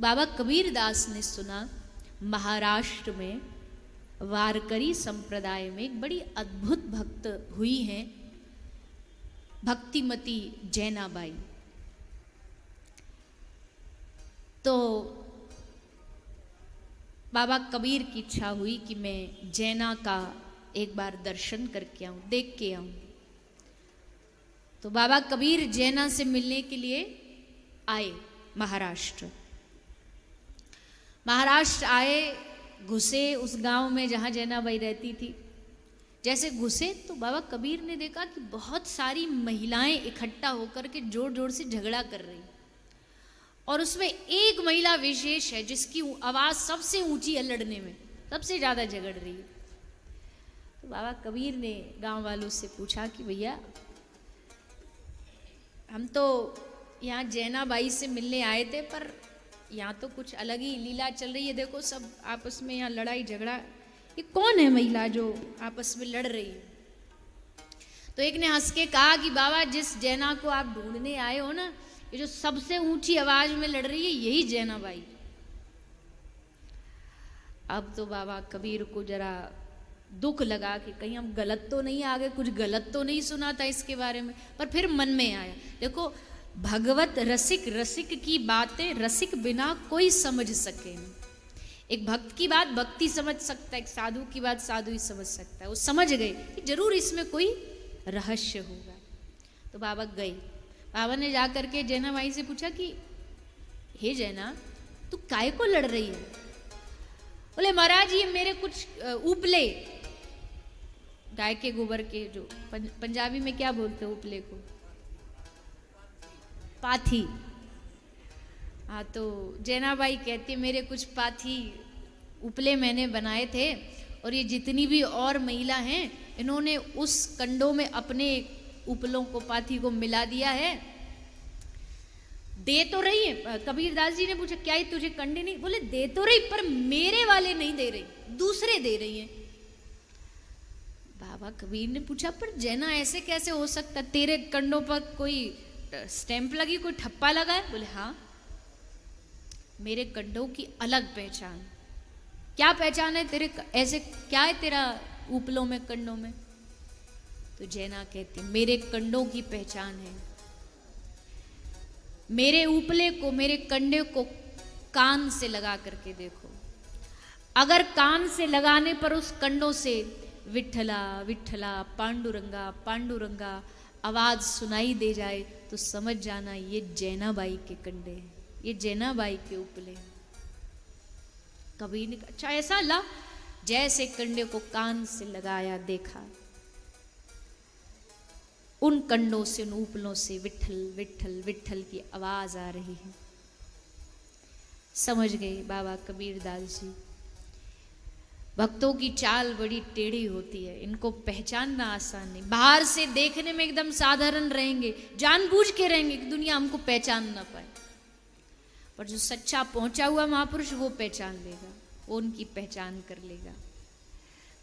बाबा कबीर दास ने सुना महाराष्ट्र में वारकरी संप्रदाय में एक बड़ी अद्भुत भक्त हुई हैं भक्तिमती जैनाबाई। तो बाबा कबीर की इच्छा हुई कि मैं जैना का एक बार दर्शन करके आऊं, देख के आऊं। तो बाबा कबीर जैना से मिलने के लिए आए महाराष्ट्र। महाराष्ट्र आए, घुसे उस गांव में जहां जैनाबाई रहती थी। जैसे घुसे तो बाबा कबीर ने देखा कि बहुत सारी महिलाएं इकट्ठा होकर के जोर जोर से झगड़ा कर रही, और उसमें एक महिला विशेष है जिसकी आवाज सबसे ऊंची है, लड़ने में सबसे ज्यादा झगड़ रही है। तो बाबा कबीर ने गांव वालों से पूछा कि भैया हम तो यहाँ जैनाबाई से मिलने आए थे, पर यहाँ तो कुछ अलग ही लीला चल रही है, देखो सब आपस में यहाँ लड़ाई झगड़ा, ये कौन है महिला जो आपस में लड़ रही है? तो एक ने हंस के कहा कि बाबा जिस जैना को आप ढूंढने आए हो ना, ये जो सबसे ऊंची आवाज में लड़ रही है यही जैनाबाई। अब तो बाबा कबीर को जरा दुख लगा कि कहीं हम गलत तो नहीं आ गए, कुछ गलत तो नहीं सुना था इसके बारे में। पर फिर मन में आया, देखो भगवत रसिक, रसिक की बातें रसिक बिना कोई समझ सके नहीं। एक भक्त की बात भक्ति समझ सकता है, एक साधु की बात साधु ही समझ सकता है। वो समझ गए कि जरूर इसमें कोई रहस्य होगा। तो बाबा गए, बाबा ने जाकर के जैनाबाई से पूछा कि हे जैना, तू काय को लड़ रही है? बोले महाराज ये मेरे कुछ उपले, गाय के गोबर के, जो पंजाबी में क्या बोलते हैं उपले को? पाथी। हाँ, तो जैनाबाई कहती है मेरे कुछ पाथी उपले मैंने बनाए थे, और ये जितनी भी और महिला हैं इन्होंने उस कंडों में अपने उपलों को, पाथी को मिला दिया है। दे तो रही है। कबीर दास जी ने पूछा क्या ही तुझे कंडे नहीं? बोले दे तो रही, पर मेरे वाले नहीं दे रही, दूसरे दे रही हैं। बाबा कबीर ने पूछा पर जैना ऐसे कैसे हो सकता, तेरे कंडों पर कोई स्टैंप लगी, कोई ठप्पा लगा है? बोले हाँ, मेरे कंडों की अलग पहचान। क्या पहचान है तेरे, ऐसे क्या है तेरा उपलों में, कंडों में? तो जैना कहती मेरे कंडों की पहचान है, मेरे उपले को, मेरे कंडे को कान से लगा करके देखो। अगर कान से लगाने पर उस कंडों से विठला विठला पांडुरंगा पांडुरंगा आवाज सुनाई दे जाए तो समझ जाना ये जैनाबाई के कंडे हैं, ये जैनाबाई के उपले। कबीर ने कहा अच्छा ऐसा? ला, जैसे कंडे को कान से लगाया, देखा उन कंडों से, उन उपलों से विठल विठल विठल की आवाज आ रही है। समझ गए बाबा कबीर दास जी। भक्तों की चाल बड़ी टेढ़ी होती है, इनको पहचानना आसान नहीं। बाहर से देखने में एकदम साधारण रहेंगे, जानबूझ के रहेंगे कि दुनिया हमको पहचान ना पाए, पर जो सच्चा पहुंचा हुआ महापुरुष वो पहचान लेगा, वो उनकी पहचान कर लेगा।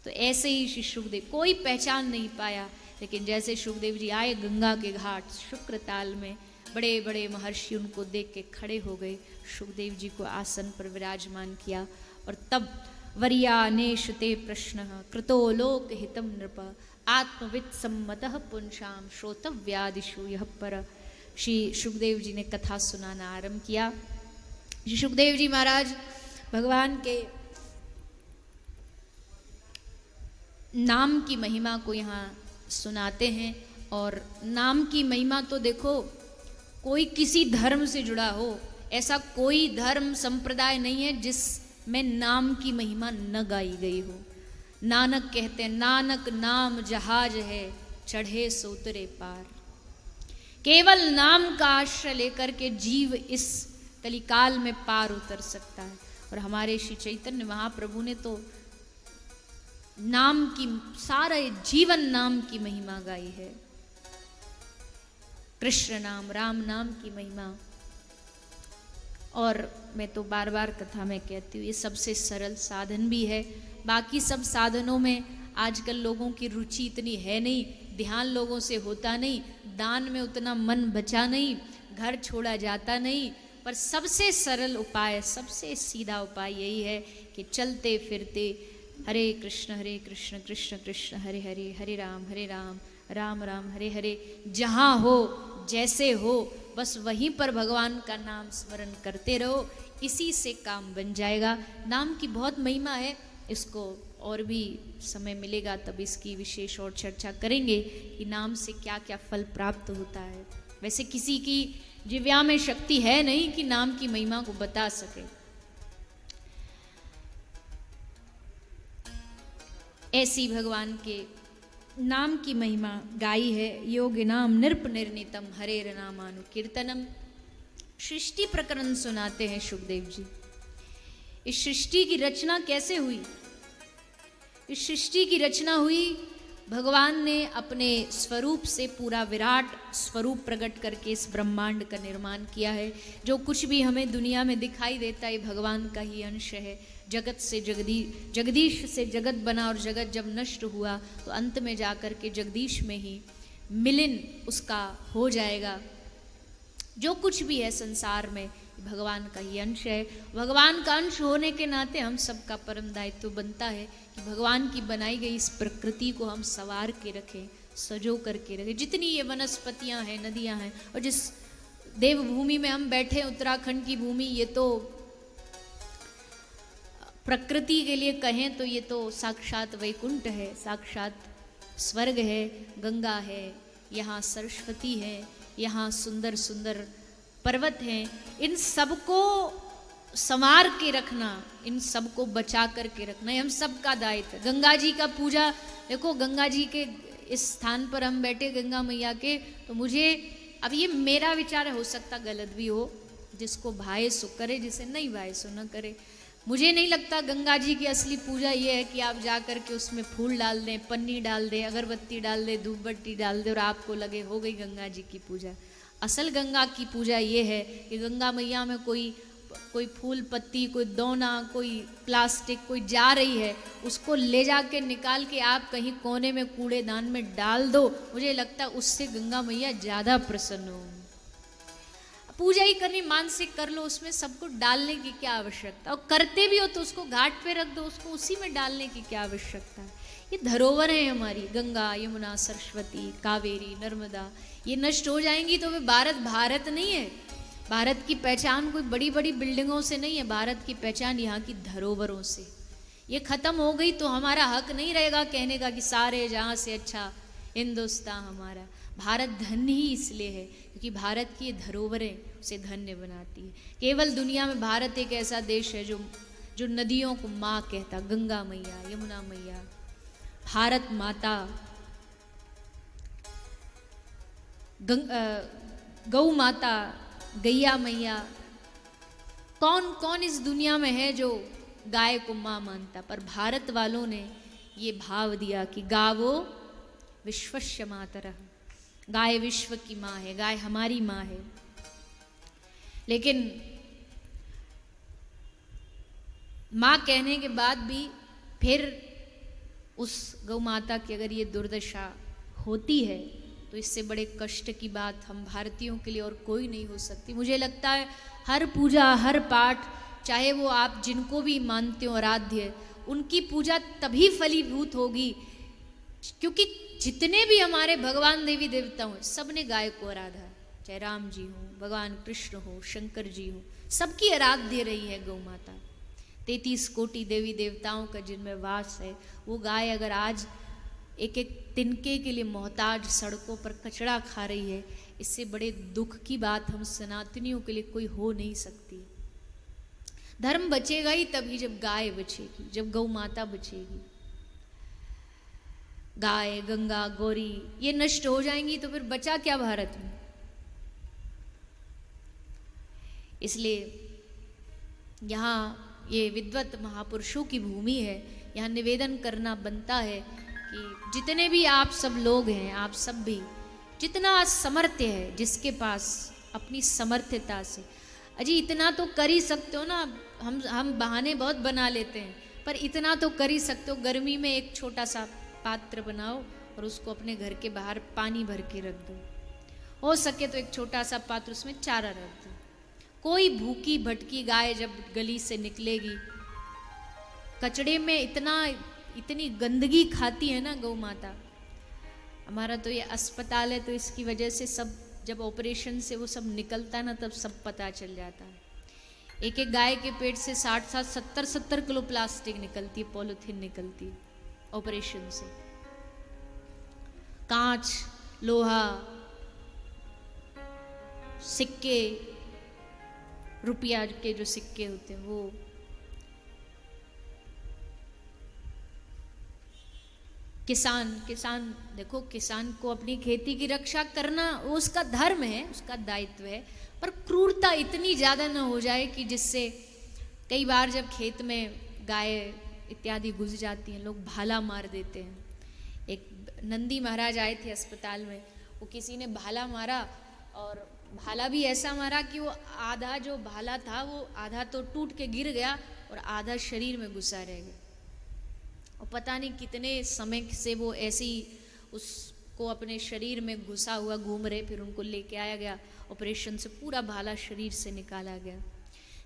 तो ऐसे ही श्री सुखदेव, कोई पहचान नहीं पाया, लेकिन जैसे सुखदेव जी आए गंगा के घाट शुक्र ताल में, बड़े बड़े महर्षि उनको देख के खड़े हो गए, सुखदेव जी को आसन पर विराजमान किया। और तब वर्यानेशुते प्रश्न कृतो लोक हितम नृप आत्मविद सम्मतः पुंसाम श्रोतव्यादिषु यः पर। श्री सुखदेव जी ने कथा सुनाना आरंभ किया। श्री सुखदेव जी महाराज भगवान के नाम की महिमा को यहाँ सुनाते हैं। और नाम की महिमा तो देखो, कोई किसी धर्म से जुड़ा हो, ऐसा कोई धर्म संप्रदाय नहीं है जिसमें नाम की महिमा न गाई गई हो। नानक कहते हैं नानक नाम जहाज है, चढ़े सो उतरे पार। केवल नाम का आश्रय लेकर के जीव इस कलिकाल में पार उतर सकता है। और हमारे श्री चैतन्य महाप्रभु ने तो नाम की, सारे जीवन नाम की महिमा गाई है। कृष्ण नाम, राम नाम की महिमा। और मैं तो बार बार कथा में कहती हूँ, ये सबसे सरल साधन भी है। बाकी सब साधनों में आजकल लोगों की रुचि इतनी है नहीं, ध्यान लोगों से होता नहीं, दान में उतना मन बचा नहीं, घर छोड़ा जाता नहीं, पर सबसे सरल उपाय, सबसे सीधा उपाय यही है कि चलते फिरते हरे कृष्ण कृष्ण कृष्ण हरे हरे, हरे राम राम राम हरे हरे, जहाँ हो जैसे हो बस वहीं पर भगवान का नाम स्मरण करते रहो, इसी से काम बन जाएगा। नाम की बहुत महिमा है, इसको और भी समय मिलेगा तब इसकी विशेष और चर्चा करेंगे कि नाम से क्या क्या फल प्राप्त होता है। वैसे किसी की जिव्या में शक्ति है नहीं कि नाम की महिमा को बता सके। ऐसी भगवान के नाम की महिमा गाई है। योगिनाम नृप निर्णितम हरेर नामानु कीर्तनम। सृष्टि प्रकरण सुनाते हैं सुखदेव जी। इस सृष्टि की रचना कैसे हुई? इस सृष्टि की रचना हुई, भगवान ने अपने स्वरूप से पूरा विराट स्वरूप प्रकट करके इस ब्रह्मांड का निर्माण किया है। जो कुछ भी हमें दुनिया में दिखाई देता है भगवान का ही अंश है। जगत से जगदीश से जगत बना और जगत जब नष्ट हुआ तो अंत में जाकर के जगदीश में ही मिलन उसका हो जाएगा। जो कुछ भी है संसार में भगवान का ही अंश है। भगवान का अंश होने के नाते हम सबका परम दायित्व बनता है कि भगवान की बनाई गई इस प्रकृति को हम संवार के रखें, सजो करके रखें। जितनी ये वनस्पतियां हैं, नदियां हैं, और जिस देवभूमि में हम बैठे उत्तराखंड की भूमि, ये तो प्रकृति के लिए कहें तो ये तो साक्षात वैकुंठ है, साक्षात स्वर्ग है, गंगा है, यहाँ सरस्वती है, यहाँ सुंदर सुंदर पर्वत हैं। इन सबको संवार के रखना, इन सबको बचा करके रखना, ये हम सबका दायित्व है। गंगा जी का पूजा देखो, गंगा जी के इस स्थान पर हम बैठे गंगा मैया के, तो मुझे अब ये मेरा विचार है, हो सकता गलत भी हो, जिसको भाए सो करे, जिसे नहीं भाए सो न करे। मुझे नहीं लगता गंगा जी की असली पूजा ये है कि आप जा कर के उसमें फूल डाल दें, पन्नी डाल दें, अगरबत्ती डाल दें, धूप बत्ती डाल दें और आपको लगे हो गई गंगा जी की पूजा। असल गंगा की पूजा ये है कि गंगा मैया में कोई फूल पत्ती, कोई दोना, कोई प्लास्टिक कोई जा रही है, उसको ले जाके निकाल के आप कहीं कोने में कूड़ेदान में डाल दो। मुझे लगता है उससे गंगा मैया ज़्यादा प्रसन्न हो। पूजा ही करनी, मानसिक कर लो, उसमें सबको डालने की क्या आवश्यकता, और करते भी हो तो उसको घाट पे रख दो, उसको उसी में डालने की क्या आवश्यकता है। ये धरोहर है हमारी, गंगा यमुना सरस्वती कावेरी नर्मदा, ये नष्ट हो जाएंगी तो वे भारत नहीं है। भारत की पहचान कोई बड़ी बड़ी बिल्डिंगों से नहीं है, भारत की पहचान यहाँ की धरोहरों से। ये खत्म हो गई तो हमारा हक नहीं रहेगा कहने का कि सारे जहाँ से अच्छा हिंदुस्तान हमारा। भारत धन्य ही इसलिए है क्योंकि भारत की ये धरोहरें उसे धन्य बनाती है। केवल दुनिया में भारत एक ऐसा देश है जो नदियों को माँ कहता, गंगा मैया, यमुना मैया, भारत माता, गौ माता, गैया मैया। कौन कौन इस दुनिया में है जो गाय को माँ मानता, पर भारत वालों ने ये भाव दिया कि गावो विश्वस्य मातरः, गाय विश्व की माँ है, गाय हमारी माँ है। लेकिन माँ कहने के बाद भी फिर उस गौ माता की अगर ये दुर्दशा होती है तो इससे बड़े कष्ट की बात हम भारतीयों के लिए और कोई नहीं हो सकती। मुझे लगता है हर पूजा, हर पाठ, चाहे वो आप जिनको भी मानते हो आराध्य, उनकी पूजा तभी फलीभूत होगी क्योंकि जितने भी हमारे भगवान देवी देवता हैं सब ने गाय को आराधा। चाहे राम जी हो, भगवान कृष्ण हो, शंकर जी हो, सबकी आराध्य रही है गौ माता। 33 कोटि देवी देवताओं का जिनमें वास है, वो गाय अगर आज एक एक तिनके के लिए मोहताज सड़कों पर कचड़ा खा रही है, इससे बड़े दुख की बात हम सनातनियों के लिए कोई हो नहीं सकती। धर्म बचेगा ही तभी जब गाय बचेगी, जब गौ माता बचेगी। गाय, गंगा, गौरी ये नष्ट हो जाएंगी तो फिर बचा क्या भारत में। इसलिए यहाँ ये विद्वत महापुरुषों की भूमि है, यहाँ निवेदन करना बनता है कि जितने भी आप सब लोग हैं, आप सब भी जितना समर्थ्य है, जिसके पास अपनी समर्थ्यता से, अजी इतना तो कर ही सकते हो ना। हम बहाने बहुत बना लेते हैं, पर इतना तो कर ही सकते हो। गर्मी में एक छोटा सा पात्र बनाओ और उसको अपने घर के बाहर पानी भर के रख दो। हो सके तो एक छोटा सा पात्र, उसमें चारा रख दो। कोई भूखी भटकी गाय जब गली से निकलेगी, कचड़े में इतनी गंदगी खाती है ना गौ माता। हमारा तो ये अस्पताल है, तो इसकी वजह से सब जब ऑपरेशन से वो सब निकलता है ना, तब सब पता चल जाता है। एक एक गाय के पेट से 60-70 किलो प्लास्टिक निकलती है, पॉलिथीन निकलती है ऑपरेशन से। कांच, लोहा, सिक्के, रुपया के जो सिक्के होते हैं वो। किसान देखो, किसान को अपनी खेती की रक्षा करना वो उसका धर्म है, उसका दायित्व है, पर क्रूरता इतनी ज़्यादा ना हो जाए कि जिससे कई बार जब खेत में गाय इत्यादि घुस जाती हैं, लोग भाला मार देते हैं। एक नंदी महाराज आए थे अस्पताल में, वो किसी ने भाला मारा, और भाला भी ऐसा मारा कि वो आधा जो भाला था वो आधा तो टूट के गिर गया और आधा शरीर में घुसा रह गया। और पता नहीं कितने समय से वो ऐसे ही उसको अपने शरीर में घुसा हुआ घूम रहे। फिर उनको लेके आया गया, ऑपरेशन से पूरा भाला शरीर से निकाला गया।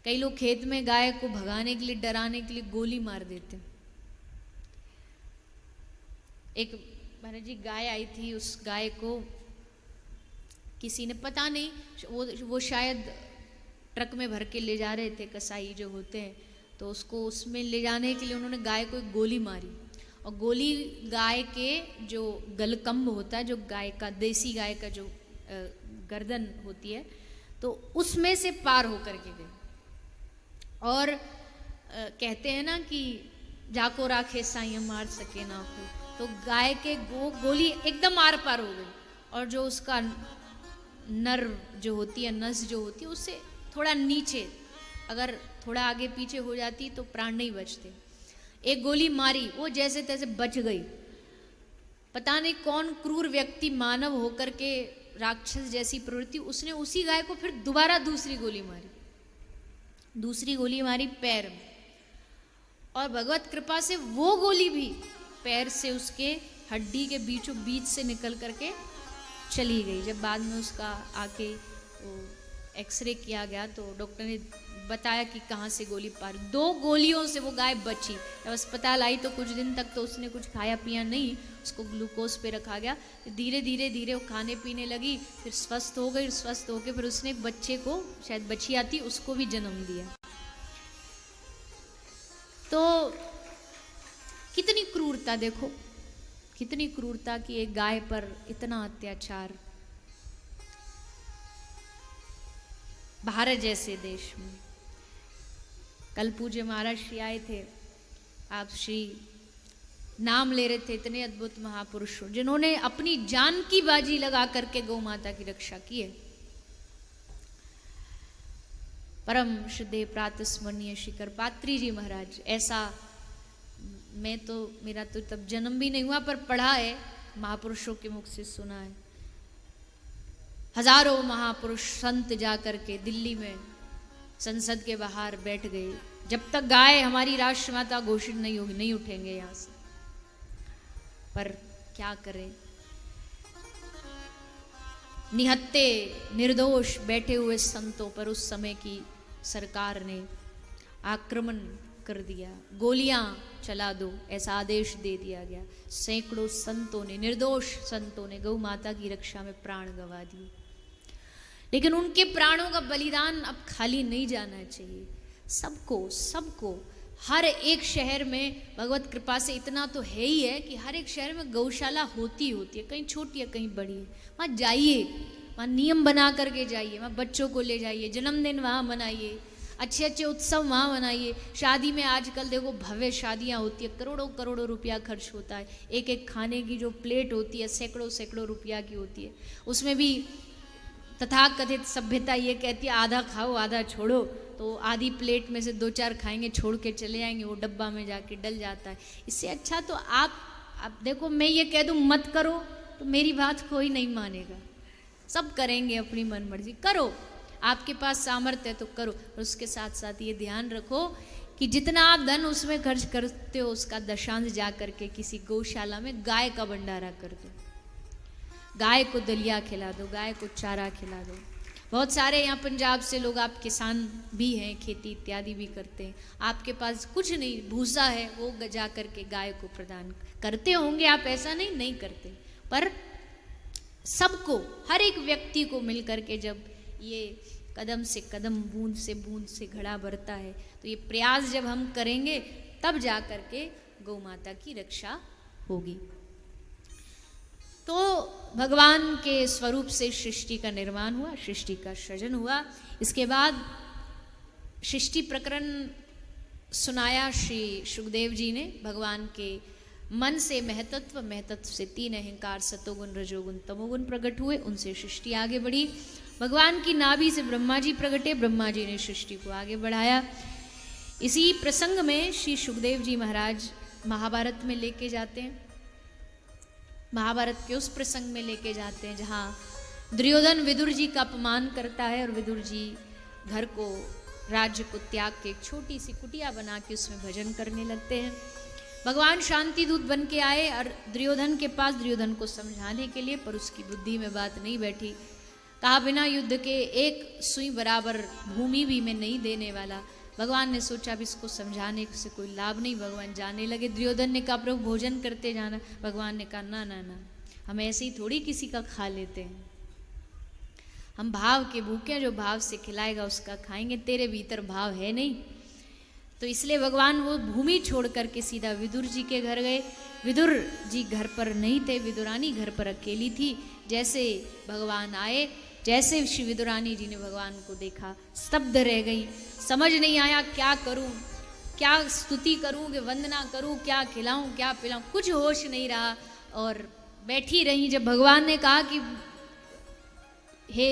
कई लोग खेत में गाय को भगाने के लिए, डराने के लिए गोली मार देते। एक महाराज जी गाय आई थी, उस गाय को किसी ने, पता नहीं, वो शायद ट्रक में भर के ले जा रहे थे, कसाई जो होते हैं, तो उसको उसमें ले जाने के लिए उन्होंने गाय को एक गोली मारी। और गोली गाय के जो गलकंब होता है, जो गाय का, देसी गाय का जो गर्दन होती है, तो उसमें से पार होकर के गई। और कहते हैं ना कि जाको राखे साईं मार सके ना को, तो गाय के गोली एकदम आर पार हो गई। और जो उसका नर्व जो होती है, नस जो होती है, उससे थोड़ा नीचे, अगर थोड़ा आगे पीछे हो जाती तो प्राण नहीं बचते। एक गोली मारी, वो जैसे तैसे बच गई। पता नहीं कौन क्रूर व्यक्ति, मानव होकर के राक्षस जैसी प्रवृत्ति, उसने उसी गाय को फिर दोबारा दूसरी गोली मारी पैर में। और भगवत कृपा से वो गोली भी पैर से उसके हड्डी के बीचों बीच से निकल करके चली गई। जब बाद में उसका आके एक्सरे किया गया तो डॉक्टर ने बताया कि कहाँ से गोली पार। 2 गोलियों से वो गाय बची। जब अस्पताल आई तो कुछ दिन तक तो उसने कुछ खाया पिया नहीं, उसको ग्लूकोज पे रखा गया। धीरे धीरे वो खाने पीने लगी, फिर स्वस्थ हो गई। स्वस्थ होकर फिर उसने एक बच्चे को, शायद बछिया थी, उसको भी जन्म दिया। तो कितनी क्रूरता, देखो कितनी क्रूरता कि एक गाय पर इतना अत्याचार। भारत जैसे देश में कल पूज्य महाराज श्री आए थे, आप श्री नाम ले रहे थे, इतने अद्भुत महापुरुषों जिन्होंने अपनी जान की बाजी लगा करके गौ माता की रक्षा की है। परम शुद्धे प्रातः स्मरणीय श्री करपात्री जी महाराज, ऐसा मैं तो, मेरा तो तब जन्म भी नहीं हुआ, पर पढ़ा है, महापुरुषों के मुख से सुना है। हजारों महापुरुष संत जा करके दिल्ली में संसद के बाहर बैठ गए, जब तक गाय हमारी राष्ट्रमाता घोषित नहीं होगी नहीं उठेंगे यहाँ से। पर क्या करें, निहत्ते निर्दोष बैठे हुए संतों पर उस समय की सरकार ने आक्रमण कर दिया, गोलियां चला दो ऐसा आदेश दे दिया गया। सैकड़ों संतों ने, निर्दोष संतों ने गौ माता की रक्षा में प्राण गंवा दिए। लेकिन उनके प्राणों का बलिदान अब खाली नहीं जाना चाहिए। सबको हर एक शहर में भगवत कृपा से इतना तो है ही है कि हर एक शहर में गौशाला होती है, कहीं छोटी है कहीं बड़ी है। वहाँ जाइए, वहाँ नियम बना करके जाइए, वहाँ बच्चों को ले जाइए, जन्मदिन वहाँ मनाइए, अच्छे अच्छे उत्सव वहाँ मनाइए। शादी में आजकल देखो भव्य शादियाँ होती है, करोड़ों रुपया खर्च होता है। एक एक खाने की जो प्लेट होती है सैकड़ों रुपया की होती है। उसमें भी तथाकथित सभ्यता ये कहती है आधा खाओ आधा छोड़ो, तो आधी प्लेट में से 2-4 खाएंगे, छोड़ के चले जाएंगे, वो डब्बा में जाके डल जाता है। इससे अच्छा तो आप देखो, मैं ये कह दूँ मत करो तो मेरी बात कोई नहीं मानेगा, सब करेंगे अपनी मन मर्जी। करो, आपके पास सामर्थ्य है तो करो। और उसके साथ साथ ये ध्यान रखो कि जितना आप धन उसमें खर्च करते हो उसका दशांश जा करके किसी गौशाला में गाय का भंडारा कर दो, गाय को दलिया खिला दो, गाय को चारा खिला दो। बहुत सारे यहाँ पंजाब से लोग, आप किसान भी हैं, खेती इत्यादि भी करते हैं, आपके पास कुछ नहीं, भूसा है, वो जा करके गाय को प्रदान करते होंगे आप, ऐसा नहीं नहीं करते, पर सबको, हर एक व्यक्ति को मिल करके जब ये कदम से कदम, बूंद से घड़ा भरता है, तो ये प्रयास जब हम करेंगे तब जा करके गौ माता की रक्षा होगी। तो भगवान के स्वरूप से सृष्टि का निर्माण हुआ, सृष्टि का सृजन हुआ। इसके बाद सृष्टि प्रकरण सुनाया श्री सुखदेव जी ने। भगवान के मन से महतत्व, महतत्व से तीन अहंकार, सतोगुण, रजोगुण, तमोगुण प्रकट हुए, उनसे सृष्टि आगे बढ़ी। भगवान की नाभि से ब्रह्मा जी प्रकटे, ब्रह्मा जी ने सृष्टि को आगे बढ़ाया। इसी प्रसंग में श्री सुखदेव जी महाराज महाभारत में लेके जाते हैं, महाभारत के उस प्रसंग में लेके जाते हैं जहाँ दुर्योधन विदुर जी का अपमान करता है और विदुर जी घर को, राज्य को त्याग के एक छोटी सी कुटिया बना के उसमें भजन करने लगते हैं। भगवान शांति दूत बन के आए और दुर्योधन के पास, दुर्योधन को समझाने के लिए, पर उसकी बुद्धि में बात नहीं बैठी। कहा बिना युद्ध के एक सुई बराबर भूमि भी मैं नहीं देने वाला। भगवान ने सोचा अब इसको समझाने से कोई लाभ नहीं, भगवान जाने लगे। दुर्योधन ने कहा प्रभु भोजन करते जाना, भगवान ने कहा ना ना ना, हम ऐसे ही थोड़ी किसी का खा लेते हैं, हम भाव के भूखे, जो भाव से खिलाएगा उसका खाएंगे, तेरे भीतर भाव है नहीं। तो इसलिए भगवान वो भूमि छोड़ करके सीधा विदुर जी के घर गए। विदुर जी घर पर नहीं थे, विदुरानी घर पर अकेली थी। जैसे भगवान आए, जैसे श्री विदुरानी जी ने भगवान को देखा, स्तब्ध रह गई, समझ नहीं आया क्या करूं, क्या स्तुति करूं, कि वंदना करूं, क्या खिलाऊं, क्या पिलाऊं, कुछ होश नहीं रहा और बैठी रही। जब भगवान ने कहा कि हे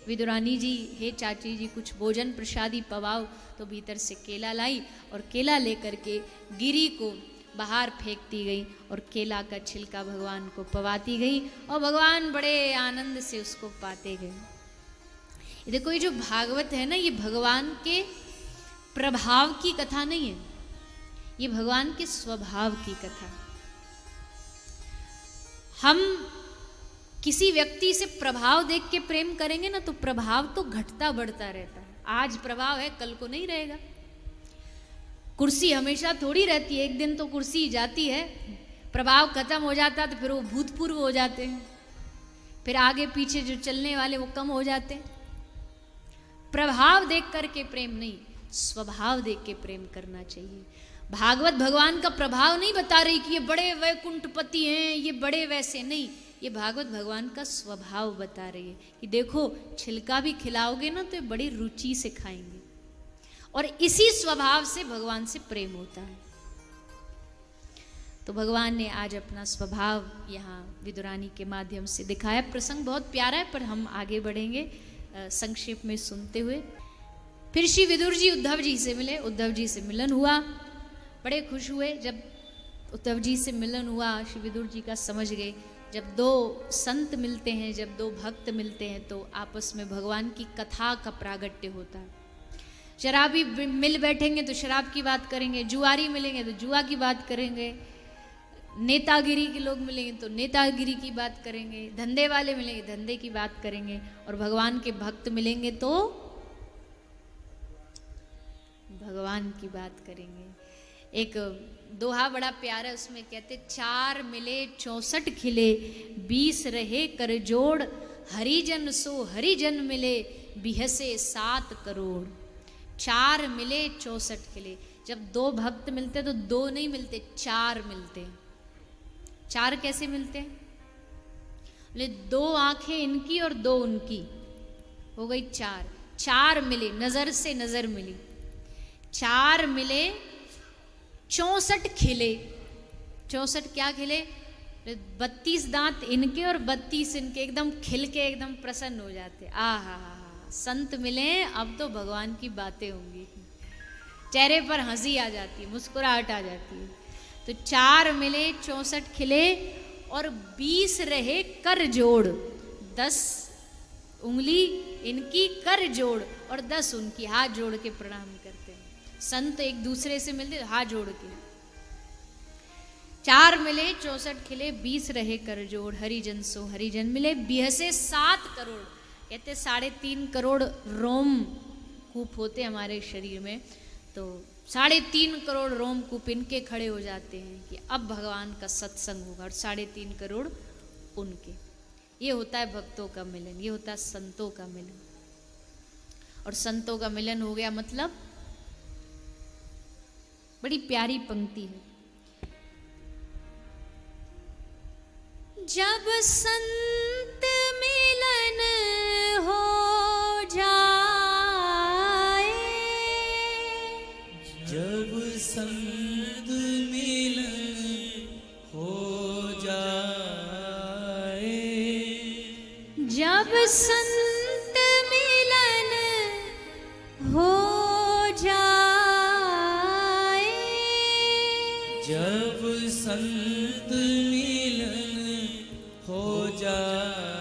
विदुरानी जी, हे चाची जी, कुछ भोजन प्रसादी पवाओ, तो भीतर से केला लाई और केला लेकर के गिरी को बाहर फेंकती गई और केला का छिलका भगवान को पवाती गई और भगवान बड़े आनंद से उसको पाते गए। ये देखो, ये जो भागवत है ना, ये भगवान के प्रभाव की कथा नहीं है, ये भगवान के स्वभाव की कथा। हम किसी व्यक्ति से प्रभाव देख के प्रेम करेंगे ना, तो प्रभाव तो घटता बढ़ता रहता है। आज प्रभाव है, कल को नहीं रहेगा। कुर्सी हमेशा थोड़ी रहती है, एक दिन तो कुर्सी जाती है, प्रभाव खत्म हो जाता है, तो फिर वो भूतपूर्व हो जाते हैं, फिर आगे पीछे जो चलने वाले वो कम हो जाते हैं। प्रभाव देख करके प्रेम नहीं, स्वभाव देख के प्रेम करना चाहिए। भागवत भगवान का प्रभाव नहीं बता रही कि ये बड़े वैकुंठपति हैं, ये बड़े वैसे नहीं, ये भागवत भगवान का स्वभाव बता रही है कि देखो, छिलका भी खिलाओगे ना तो ये बड़ी रुचि से खाएंगे, और इसी स्वभाव से भगवान से प्रेम होता है। तो भगवान ने आज अपना स्वभाव यहाँ विदुरानी के माध्यम से दिखाया। प्रसंग बहुत प्यारा है, पर हम आगे बढ़ेंगे संक्षेप में सुनते हुए। फिर श्री विदुर जी उद्धव जी से मिले, उद्धव जी से मिलन हुआ, बड़े खुश हुए। जब उद्धव जी से मिलन हुआ, श्री विदुर जी का समझ गए, जब दो संत मिलते हैं, जब दो भक्त मिलते हैं, तो आपस में भगवान की कथा का प्रागट्य होता है। शराबी मिल बैठेंगे तो शराब की बात करेंगे, जुआरी मिलेंगे तो जुआ की बात करेंगे, नेतागिरी के लोग मिलेंगे तो नेतागिरी की बात करेंगे, धंधे वाले मिलेंगे धंधे की बात करेंगे, और भगवान के भक्त मिलेंगे तो भगवान की बात करेंगे। एक दोहा बड़ा प्यारा, उसमें कहते 4 मिले 64 खिले, 20 रहे कर जोड़, हरिजन सो हरिजन मिले, बिहसे 7 करोड़। 4 मिले 64 खिले। जब दो भक्त मिलते तो दो नहीं मिलते, 4 मिलते। 4 कैसे मिलते हैं? बोले 2 आंखें इनकी और 2 उनकी, हो गई 4। 4 मिले, नजर से नजर मिली, 4 मिले 64 खिले। 64 क्या खिले? 32 दांत इनके और 32 इनके, एकदम खिल के एकदम प्रसन्न हो जाते। आ हा हा, संत मिले अब तो भगवान की बातें होंगी, चेहरे पर हंसी आ जाती है, मुस्कुराहट आ जाती है। तो 4 मिले 64 खिले और 20 रहे कर जोड़, 10 उंगली इनकी कर जोड़ और 10 उनकी, हाथ जोड़ के प्रणाम करते हैं। संत एक दूसरे से मिलते हाथ जोड़ के। 4 मिले 64 खिले, 20 रहे कर जोड़, हरिजन सो हरिजन मिले, बिहसे 7 करोड़। कहते 3.5 करोड़ रोम कूप होते हमारे शरीर में, तो 3.5 करोड़ रोम कूप इनके खड़े हो जाते हैं कि अब भगवान का सत्संग होगा, और 3.5 करोड़ उनके। ये होता है भक्तों का मिलन, ये होता है संतों का मिलन। और संतों का मिलन हो गया मतलब बड़ी प्यारी पंक्ति है, जब संत मिलन हो जाए, जब संत मिलन हो जाए, जब संत मिलन हो जाए, जब संत मिलन हो जाए,